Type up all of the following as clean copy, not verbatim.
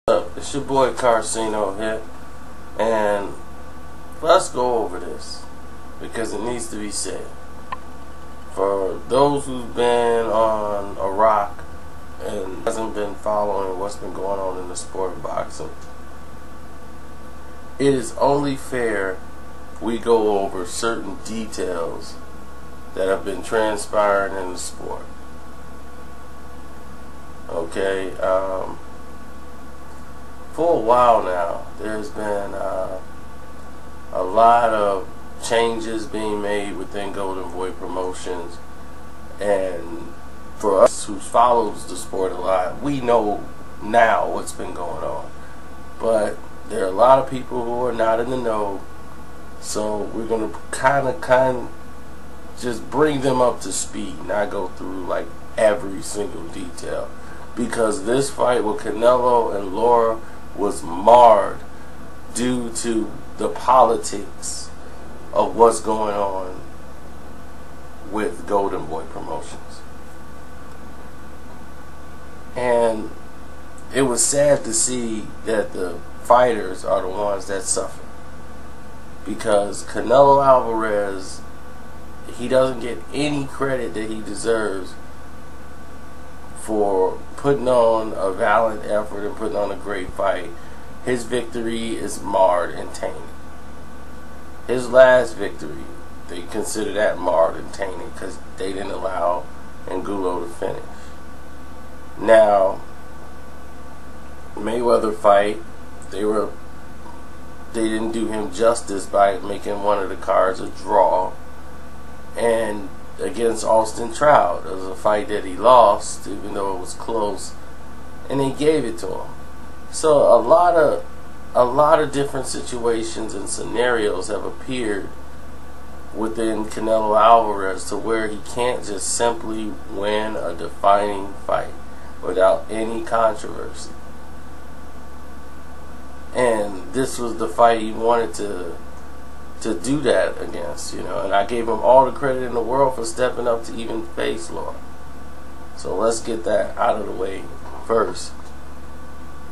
Up? It's your boy Carcino here, and let's go over this because it needs to be said. For those who've been on a rock and hasn't been following what's been going on in the sport of boxing, it is only fair we go over certain details that have been transpiring in the sport. Okay, for a while now, there's been a lot of changes being made within Golden Boy Promotions, and for us who follows the sport a lot, we know now what's been going on. But there are a lot of people who are not in the know, so we're gonna kind of just bring them up to speed, not go through like every single detail, because this fight with Canelo and Lara was marred due to the politics of what's going on with Golden Boy Promotions. And it was sad to see that the fighters are the ones that suffer, because Canelo Alvarez, he doesn't get any credit that he deserves for putting on a valiant effort and putting on a great fight. His victory is marred and tainted. His last victory, they consider that marred and tainted because they didn't allow Angulo to finish. Now, Mayweather fight, they didn't do him justice by making one of the cards a draw. And against Austin Trout, it was a fight that he lost, even though it was close, and they gave it to him. So a lot of different situations and scenarios have appeared within Canelo Alvarez to where he can't just simply win a defining fight without any controversy. And this was the fight he wanted to do that against, and I gave him all the credit in the world for stepping up to even face Lara. So let's get that out of the way first.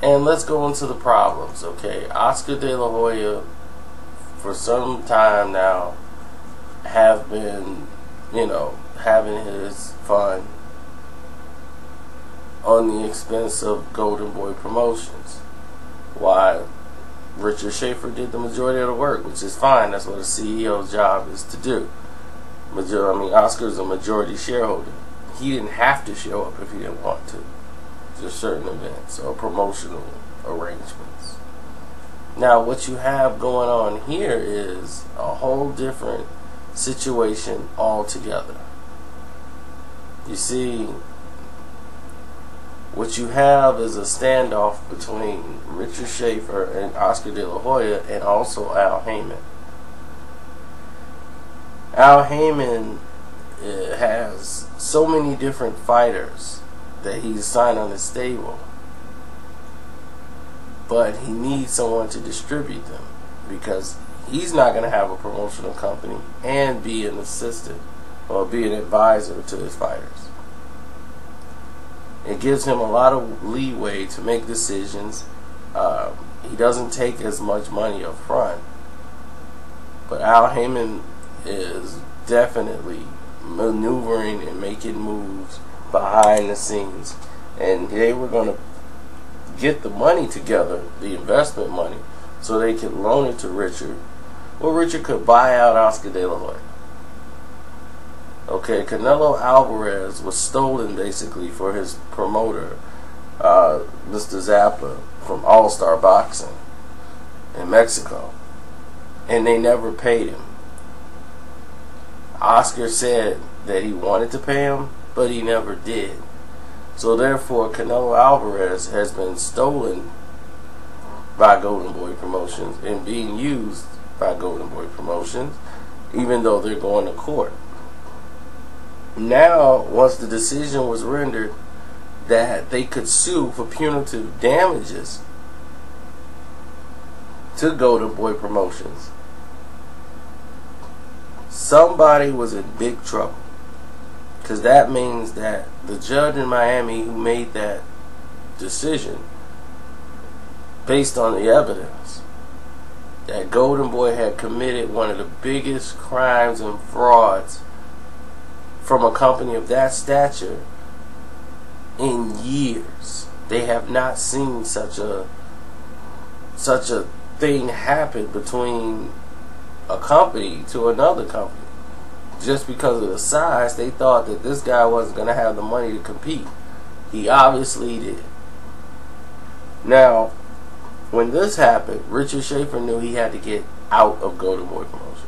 And let's go into the problems, okay? Oscar De La Hoya, for some time now, have been, having his fun on the expense of Golden Boy Promotions. Why? Richard Schaefer did the majority of the work, which is fine. That's what a CEO's job is to do. Oscar's a majority shareholder. He didn't have to show up if he didn't want to. Just certain events or promotional arrangements. Now, what you have going on here is a whole different situation altogether. You see, what you have is a standoff between Richard Schaefer and Oscar De La Hoya, and also Al Haymon. Al Haymon has so many different fighters that he's signed on his stable, but he needs someone to distribute them, because he's not going to have a promotional company and be an assistant or be an advisor to his fighters. It gives him a lot of leeway to make decisions. He doesn't take as much money up front. But Al Haymon is definitely maneuvering and making moves behind the scenes. And they were going to get the money together, the investment money, so they could loan it to Richard. Well, Richard could buy out Oscar De La Hoya. Okay, Canelo Alvarez was stolen basically for his promoter, Mr. Zappa from All Star Boxing in Mexico, and they never paid him. Oscar said that he wanted to pay him, but he never did. So therefore, Canelo Alvarez has been stolen by Golden Boy Promotions and being used by Golden Boy Promotions, even though they're going to court. Now, once the decision was rendered that they could sue for punitive damages to Golden Boy Promotions, somebody was in big trouble. Because that means that the judge in Miami who made that decision based on the evidence, that Golden Boy had committed one of the biggest crimes and frauds from a company of that stature in years. They have not seen such a thing happen between a company to another company. Just because of the size, they thought that this guy wasn't going to have the money to compete. He obviously did. Now, when this happened, Richard Schaefer knew he had to get out of Golden Boy Promotions,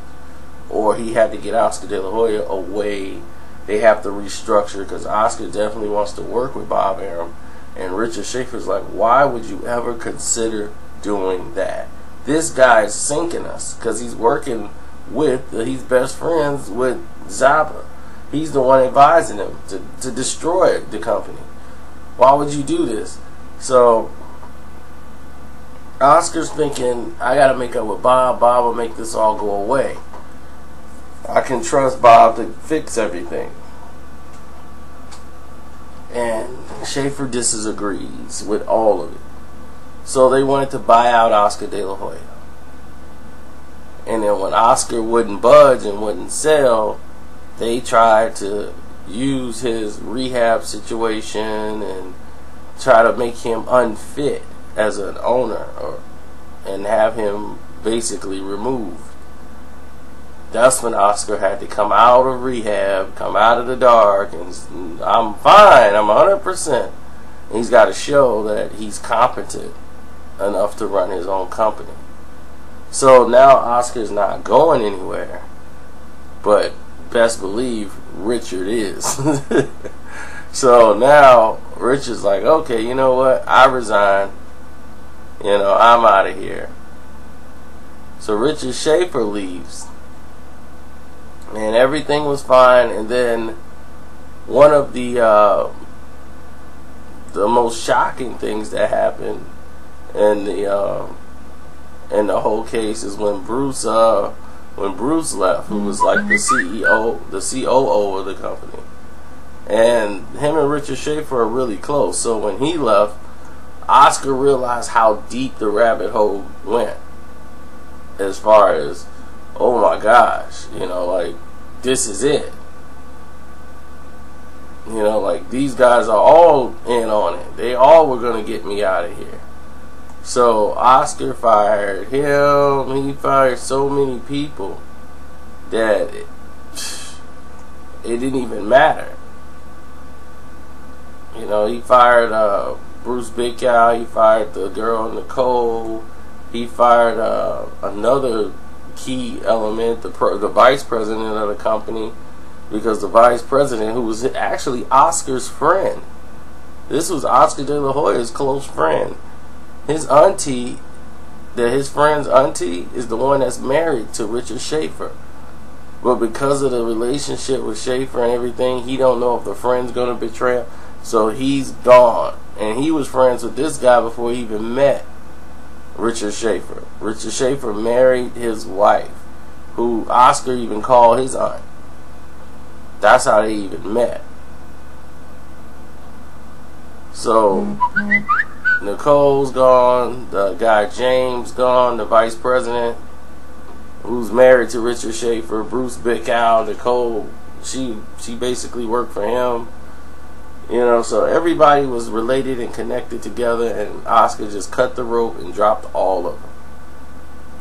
or he had to get Oscar De La Hoya away. They have to restructure, because Oscar definitely wants to work with Bob Arum, and Richard Schaefer's like, why would you ever consider doing that? This guy's sinking us, because he's working with, he's best friends with Zappa. He's the one advising him to destroy the company. Why would you do this? So Oscar's thinking, I gotta make up with Bob. Bob will make this all go away. I can trust Bob to fix everything. And Schaefer disagrees with all of it. So they wanted to buy out Oscar De La Hoya. And then when Oscar wouldn't budge and wouldn't sell, they tried to use his rehab situation and try to make him unfit as an owner, and have him basically removed. That's when Oscar had to come out of rehab, come out of the dark, and I'm fine, I'm 100%. And he's got to show that he's competent enough to run his own company. So now Oscar's not going anywhere, but best believe Richard is. So now Richard's like, okay, you know what, I resign. I'm out of here. So Richard Schaefer leaves, and everything was fine. And then one of the most shocking things that happened in the whole case is when Bruce left, who was like the CEO, the COO of the company, and him and Richard Schaefer are really close. So when he left, Oscar realized how deep the rabbit hole went, as far as, oh my gosh, like, this is it. Like, these guys are all in on it. They all were going to get me out of here. So Oscar fired him. He fired so many people that it didn't even matter. He fired Bruce Bickow. He fired the girl Nicole. He fired another key element, the vice president of the company, because the vice president, who was actually Oscar's friend, this was Oscar De La Hoya's close friend. His auntie, his friend's auntie, is the one that's married to Richard Schaefer. But because of the relationship with Schaefer and everything, he don't know if the friend's going to betray him. So he's gone. And he was friends with this guy before he even met Richard Schaefer. Richard Schaefer married his wife, who Oscar even called his aunt. That's how they even met. So Nicole's gone, the guy James gone, the vice president who's married to Richard Schaefer, Bruce Bickow. Nicole, she basically worked for him. So everybody was related and connected together, and Oscar just cut the rope and dropped all of them.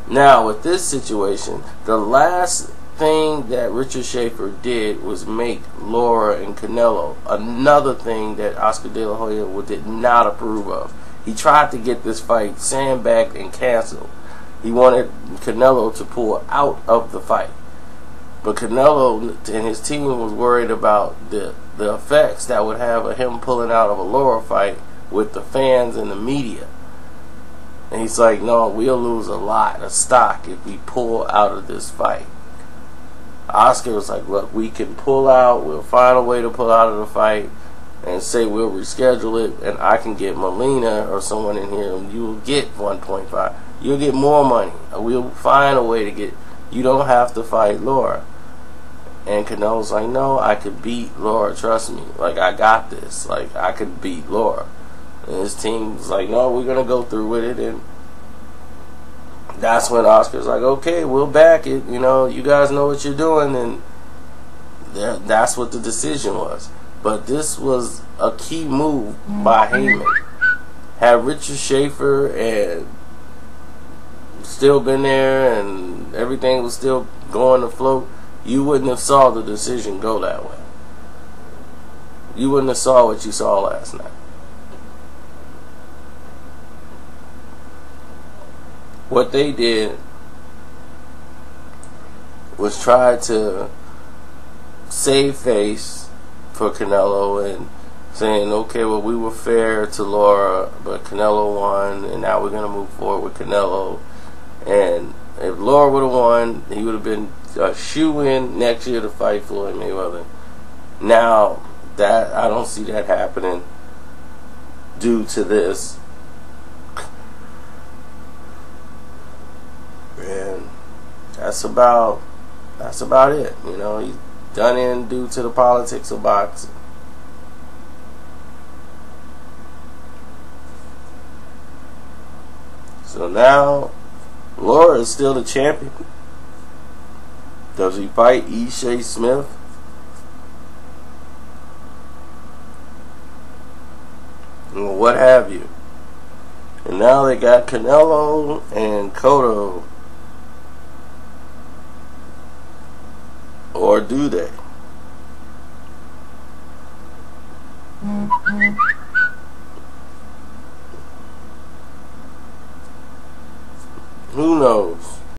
Now, with this situation, the last thing that Richard Schaefer did was make Lara and Canelo, another thing that Oscar De La Hoya did not approve of. He tried to get this fight sandbagged and canceled. He wanted Canelo to pull out of the fight. But Canelo and his team was worried about the effects that would have of him pulling out of a Lara fight with the fans and the media. And he's like, no, we'll lose a lot of stock if we pull out of this fight. Oscar was like, look, we can pull out, we'll find a way to pull out of the fight and say we'll reschedule it, and I can get Molina or someone in here, and you will get 1.5. You'll get more money. We'll find a way to get, you don't have to fight Lara. And Canelo's like, no, I could beat Lara, trust me. Like, I got this. Like, I could beat Lara. And his team was like, no, we're gonna go through with it. And that's when Oscar's like, okay, we'll back it. You know, you guys know what you're doing, and that's what the decision was. But this was a key move by Heyman. Had Richard Schaefer and still been there and everything was still going to float, you wouldn't have saw the decision go that way. You wouldn't have saw what you saw last night. What they did was try to save face for Canelo and saying, okay, well, we were fair to Lara, but Canelo won, and now we're going to move forward with Canelo. And if Lara would have won, he would have been a shoe-in next year to fight Floyd Mayweather. Now, that I don't see that happening due to this. And that's about it. You know, he's done in due to the politics of boxing. So now, Lara is still the champion. Does he fight Shea Smith? Or what have you? And now they got Canelo and Cotto. Or do they?